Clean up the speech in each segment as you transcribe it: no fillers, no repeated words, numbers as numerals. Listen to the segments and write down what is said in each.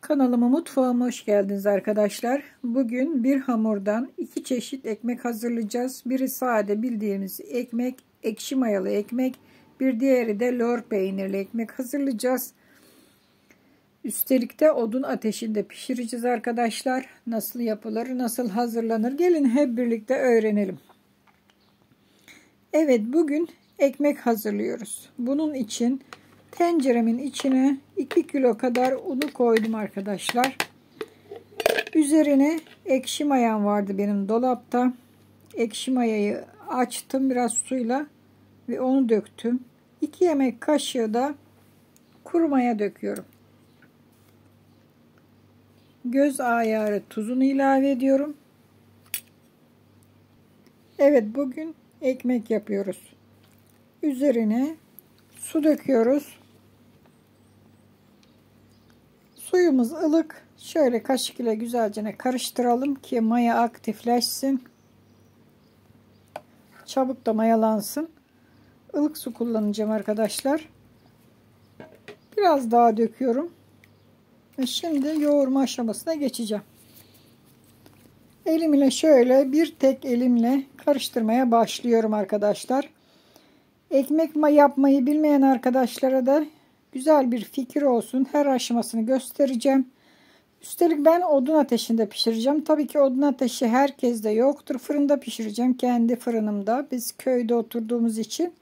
Kanalıma, mutfağıma hoş geldiniz arkadaşlar. Bugün bir hamurdan iki çeşit ekmek hazırlayacağız. Biri sade bildiğimiz ekmek, ekşi mayalı ekmek. Bir diğeri de lor peynirli ekmek hazırlayacağız. Üstelik de odun ateşinde pişireceğiz arkadaşlar. Nasıl yapılır, nasıl hazırlanır? Gelin hep birlikte öğrenelim. Evet, bugün ekmek hazırlıyoruz. Bunun için tenceremin içine 2 kilo kadar unu koydum arkadaşlar. Üzerine ekşi mayam vardı benim dolapta. Ekşi mayayı açtım biraz suyla ve onu döktüm. 2 yemek kaşığı da kuru maya döküyorum. Göz ayarı tuzunu ilave ediyorum. Evet, bugün ekmek yapıyoruz. Üzerine su döküyoruz. Suyumuz ılık. Şöyle kaşık ile güzelce karıştıralım ki maya aktifleşsin. Çabuk da mayalansın. Ilık su kullanacağım arkadaşlar. Biraz daha döküyorum. Ve şimdi yoğurma aşamasına geçeceğim. Elimle şöyle bir tek elimle karıştırmaya başlıyorum arkadaşlar. Ekmek yapmayı bilmeyen arkadaşlara da güzel bir fikir olsun. Her aşamasını göstereceğim. Üstelik ben odun ateşinde pişireceğim. Tabii ki odun ateşi herkeste yoktur. Fırında pişireceğim. Kendi fırınımda. Biz köyde oturduğumuz için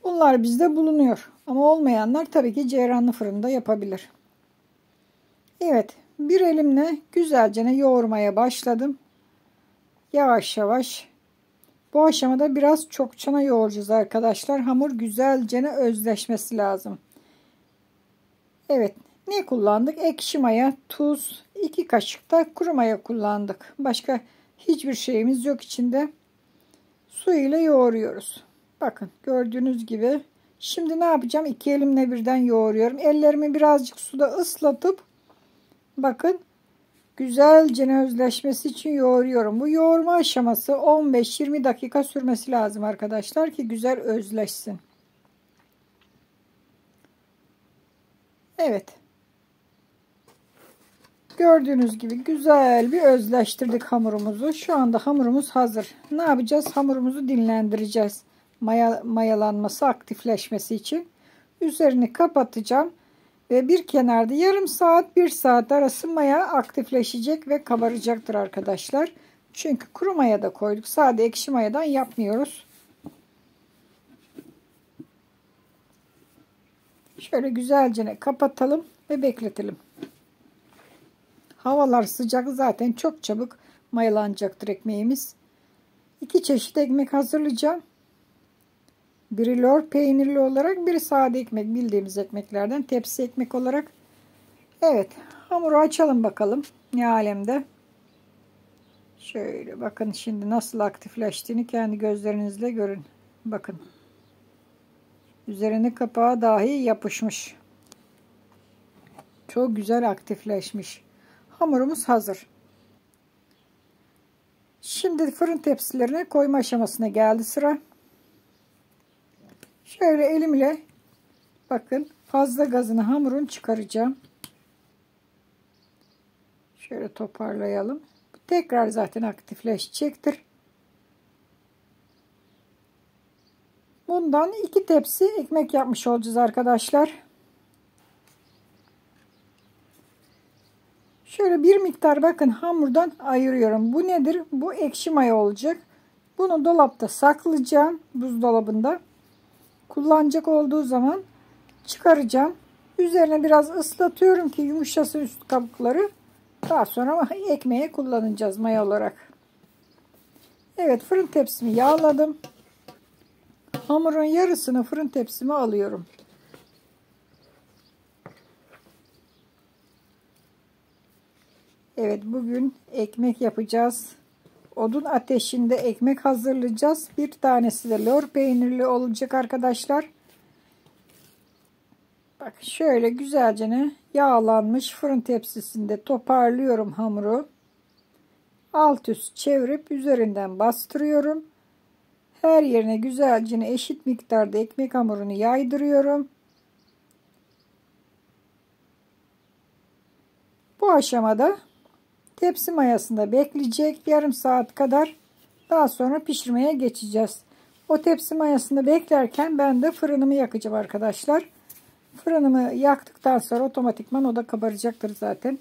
bunlar bizde bulunuyor. Ama olmayanlar tabii ki ceyranlı fırında yapabilir. Evet. Bir elimle güzelce yoğurmaya başladım. Yavaş yavaş. Bu aşamada biraz çokçana yoğuracağız arkadaşlar. Hamur güzelce özleşmesi lazım. Evet. Ne kullandık? Ekşi maya, tuz, 2 kaşık da kuru maya kullandık. Başka hiçbir şeyimiz yok içinde. Su ile yoğuruyoruz. Bakın gördüğünüz gibi. Şimdi ne yapacağım? 2 elimle birden yoğuruyorum. Ellerimi birazcık suda ıslatıp bakın güzelce özleşmesi için yoğuruyorum. Bu yoğurma aşaması 15-20 dakika sürmesi lazım arkadaşlar ki güzel özleşsin. Evet. Gördüğünüz gibi güzel bir özleştirdik hamurumuzu. Şu anda hamurumuz hazır. Ne yapacağız? Hamurumuzu dinlendireceğiz. Mayalanması, aktifleşmesi için. Üzerini kapatacağım. Ve bir kenarda yarım saat, 1 saat arası maya aktifleşecek ve kabaracaktır arkadaşlar. Çünkü kuru maya da koyduk. Sade ekşi mayadan yapmıyoruz. Şöyle güzelce kapatalım ve bekletelim. Havalar sıcak, zaten çok çabuk mayalanacaktır ekmeğimiz. 2 çeşit ekmek hazırlayacağım. Biri lor peynirli olarak, biri sade ekmek, bildiğimiz ekmeklerden, tepsi ekmek olarak. Evet, hamuru açalım bakalım ne alemde. Şöyle bakın şimdi nasıl aktifleştiğini kendi gözlerinizle görün. Bakın. Üzerine kapağı dahi yapışmış. Çok güzel aktifleşmiş. Hamurumuz hazır. Şimdi fırın tepsilerine koyma aşamasına geldi sıra. Şöyle elimle bakın fazla gazını hamurun çıkaracağım. Şöyle toparlayalım. Tekrar zaten aktifleşecektir. Bundan 2 tepsi ekmek yapmış olacağız arkadaşlar. Şöyle bir miktar bakın hamurdan ayırıyorum. Bu nedir? Bu ekşi maya olacak. Bunu dolapta saklayacağım. Buzdolabında. Kullanacak olduğu zaman çıkaracağım. Üzerine biraz ıslatıyorum ki yumuşasın üst kabukları. Daha sonra ekmeğe kullanacağız maya olarak. Evet, fırın tepsimi yağladım. Hamurun yarısını fırın tepsime alıyorum. Evet, bugün ekmek yapacağız. Odun ateşinde ekmek hazırlayacağız. Bir tanesi de lor peynirli olacak arkadaşlar. Bak şöyle güzelce yağlanmış fırın tepsisinde toparlıyorum hamuru. Alt üst çevirip üzerinden bastırıyorum. Her yerine güzelce eşit miktarda ekmek hamurunu yaydırıyorum. Bu aşamada tepsi mayasında bekleyecek yarım saat kadar, daha sonra pişirmeye geçeceğiz. O tepsi mayasında beklerken ben de fırınımı yakacağım arkadaşlar. Fırınımı yaktıktan sonra otomatikman o da kabaracaktır zaten.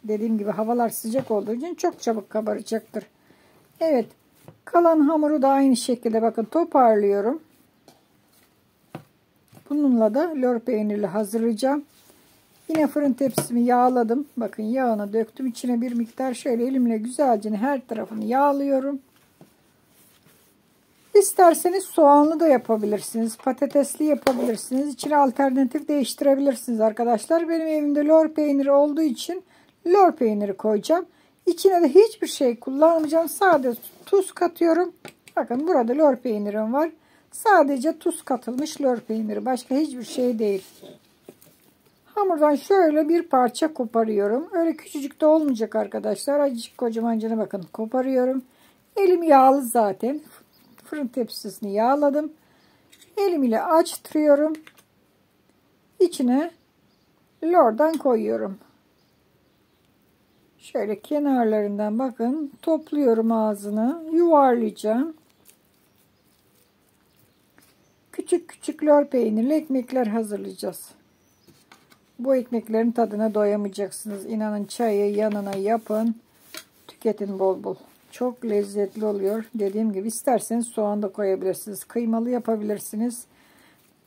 Dediğim gibi havalar sıcak olduğu için çok çabuk kabaracaktır. Evet, kalan hamuru da aynı şekilde bakın toparlıyorum. Bununla da lor peynirli hazırlayacağım. Yine fırın tepsimi yağladım. Bakın yağını döktüm. İçine bir miktar şöyle elimle güzelce her tarafını yağlıyorum. İsterseniz soğanlı da yapabilirsiniz. Patatesli yapabilirsiniz. İçine alternatif değiştirebilirsiniz arkadaşlar. Benim evimde lor peyniri olduğu için lor peyniri koyacağım. İçine de hiçbir şey kullanmayacağım. Sadece tuz katıyorum. Bakın burada lor peynirim var. Sadece tuz katılmış lor peyniri. Başka hiçbir şey değil. Hamurdan şöyle bir parça koparıyorum. Öyle küçücük de olmayacak arkadaşlar. Azıcık kocamanca bakın koparıyorum. Elim yağlı zaten. Fırın tepsisini yağladım. Elim ile açtırıyorum. İçine lordan koyuyorum. Şöyle kenarlarından bakın topluyorum ağzını. Yuvarlayacağım. Küçük küçük lor peynirli ekmekler hazırlayacağız. Bu ekmeklerin tadına doyamayacaksınız. İnanın çayı yanına yapın. Tüketin bol bol. Çok lezzetli oluyor. Dediğim gibi isterseniz soğan da koyabilirsiniz. Kıymalı yapabilirsiniz.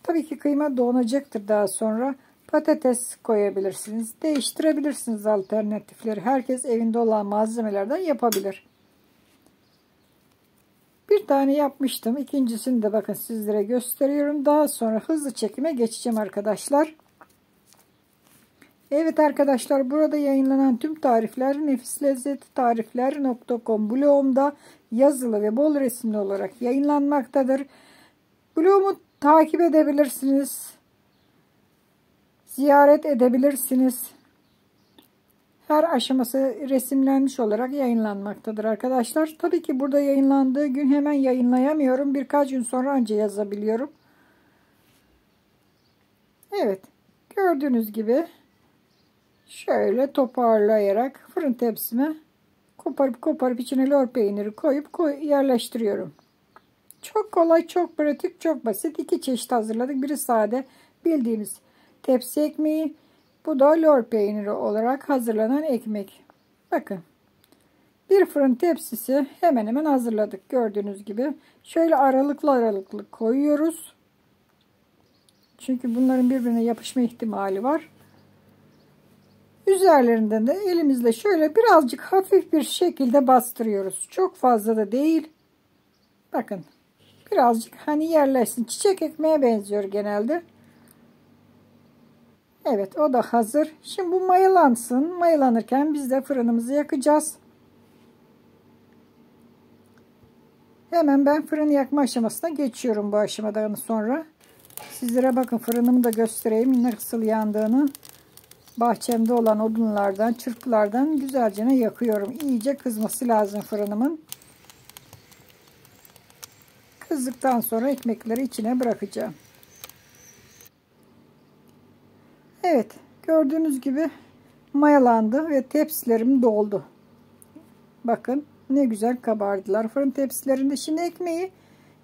Tabii ki kıyma donacaktır daha sonra. Patates koyabilirsiniz. Değiştirebilirsiniz alternatifleri. Herkes evinde olan malzemelerden yapabilir. Bir tane yapmıştım. İkincisini de bakın sizlere gösteriyorum. Daha sonra hızlı çekime geçeceğim arkadaşlar. Evet arkadaşlar, burada yayınlanan tüm tarifler nefislezzettarifler.com blogumda yazılı ve bol resimli olarak yayınlanmaktadır. Blogumu takip edebilirsiniz. Ziyaret edebilirsiniz. Her aşaması resimlenmiş olarak yayınlanmaktadır arkadaşlar. Tabii ki burada yayınlandığı gün hemen yayınlayamıyorum. Birkaç gün sonra anca yazabiliyorum. Evet, gördüğünüz gibi şöyle toparlayarak fırın tepsime koparıp içine lor peyniri koyup yerleştiriyorum. Çok kolay, çok pratik, çok basit. İki çeşit hazırladık. Biri sade bildiğiniz tepsi ekmeği. Bu da lor peyniri olarak hazırlanan ekmek. Bakın. Bir fırın tepsisi hemen hemen hazırladık. Gördüğünüz gibi. Şöyle aralıklı koyuyoruz. Çünkü bunların birbirine yapışma ihtimali var. Üzerlerinden de elimizle şöyle birazcık hafif bir şekilde bastırıyoruz. Çok fazla da değil. Bakın. Birazcık hani yerleşsin. Çiçek ekmeğe benziyor genelde. Evet, o da hazır. Şimdi bu mayalansın. Mayalanırken biz de fırınımızı yakacağız. Hemen ben fırın yakma aşamasına geçiyorum bu aşamadan sonra. Sizlere bakın fırınımı da göstereyim. Nasıl yandığını. Bahçemde olan odunlardan, çırpılardan güzelce yakıyorum. İyice kızması lazım fırınımın. Kızdıktan sonra ekmekleri içine bırakacağım. Evet, gördüğünüz gibi mayalandı ve tepsilerim doldu. Bakın ne güzel kabardılar fırın tepsilerinde. Şimdi ekmeği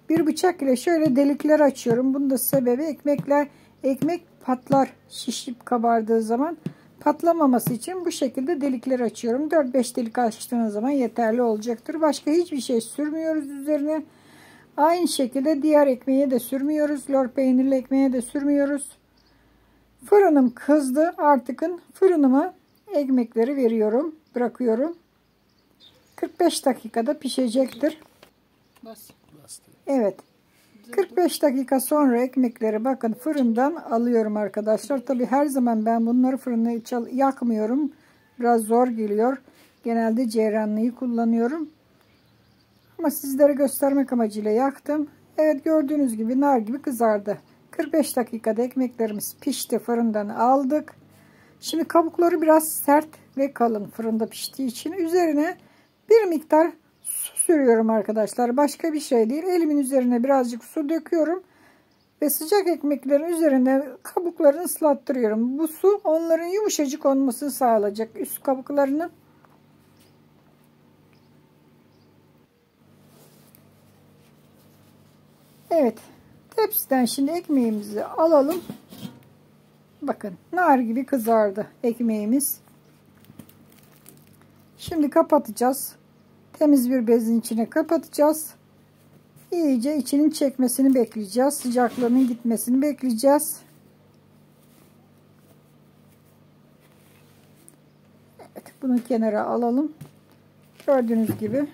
bir bıçak ile şöyle delikler açıyorum. Bunun da sebebi ekmek patlar şişip kabardığı zaman. Patlamaması için bu şekilde delikler açıyorum. 4-5 delik açtığınız zaman yeterli olacaktır. Başka hiçbir şey sürmüyoruz üzerine. Aynı şekilde diğer ekmeğe de sürmüyoruz. Lor peynirli ekmeğe de sürmüyoruz. Fırınım kızdı. Artık fırınıma ekmekleri veriyorum. Bırakıyorum. 45 dakikada pişecektir. Evet. 45 dakika sonra ekmekleri bakın fırından alıyorum arkadaşlar. Tabi her zaman ben bunları fırına yakmıyorum. Biraz zor geliyor. Genelde ceyranlıyı kullanıyorum. Ama sizlere göstermek amacıyla yaktım. Evet, gördüğünüz gibi nar gibi kızardı. 45 dakikada ekmeklerimiz pişti. Fırından aldık. Şimdi kabukları biraz sert ve kalın fırında piştiği için üzerine bir miktar su sürüyorum arkadaşlar. Başka bir şey değil. Elimin üzerine birazcık su döküyorum. Ve sıcak ekmeklerin üzerine kabuklarını ıslattırıyorum. Bu su onların yumuşacık olmasını sağlayacak, üst kabuklarını. Evet. Tepsiden şimdi ekmeğimizi alalım. Bakın nar gibi kızardı ekmeğimiz. Şimdi kapatacağız. Temiz bir bezin içine kapatacağız. İyice içinin çekmesini bekleyeceğiz. Sıcaklığının gitmesini bekleyeceğiz. Evet, bunu kenara alalım. Gördüğünüz gibi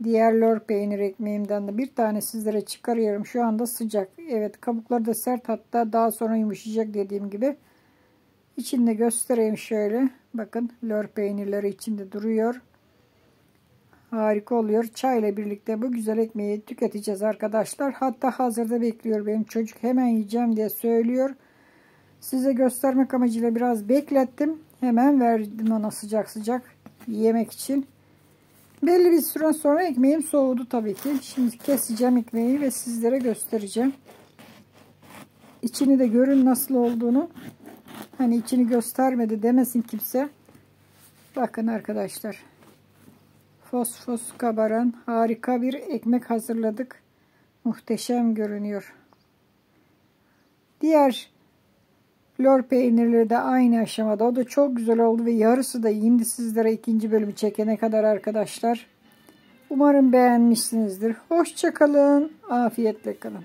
diğer lor peynir ekmeğimden de bir tane sizlere çıkarıyorum. Şu anda sıcak. Evet, kabukları da sert, hatta daha sonra yumuşayacak dediğim gibi. İçinde göstereyim şöyle. Bakın lor peynirleri içinde duruyor. Harika oluyor. Çayla birlikte bu güzel ekmeği tüketeceğiz arkadaşlar. Hatta hazırda bekliyor benim çocuk. Hemen yiyeceğim diye söylüyor. Size göstermek amacıyla biraz beklettim. Hemen verdim ona sıcak sıcak yemek için. Belli bir süre sonra ekmeğim soğudu tabii ki. Şimdi keseceğim ekmeği ve sizlere göstereceğim. İçini de görün nasıl olduğunu. Hani içini göstermedi demesin kimse. Bakın arkadaşlar. Fos fos kabaran harika bir ekmek hazırladık. Muhteşem görünüyor. Diğer lor peynirleri de aynı aşamada. O da çok güzel oldu ve yarısı da indi sizlere ikinci bölümü çekene kadar arkadaşlar. Umarım beğenmişsinizdir. Hoşça kalın. Afiyetle kalın.